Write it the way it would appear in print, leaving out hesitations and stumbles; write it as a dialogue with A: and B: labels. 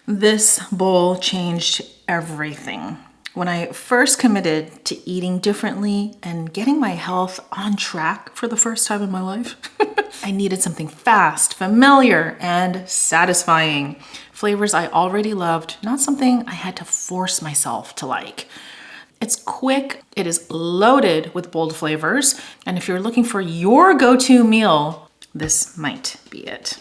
A: This bowl changed everything. When I first committed to eating differently and getting my health on track for the first time in my life, I needed something fast, familiar, and satisfying. Flavors I already loved, not something I had to force myself to like. It's quick, it is loaded with bold flavors, and if you're looking for your go-to meal, this might be it.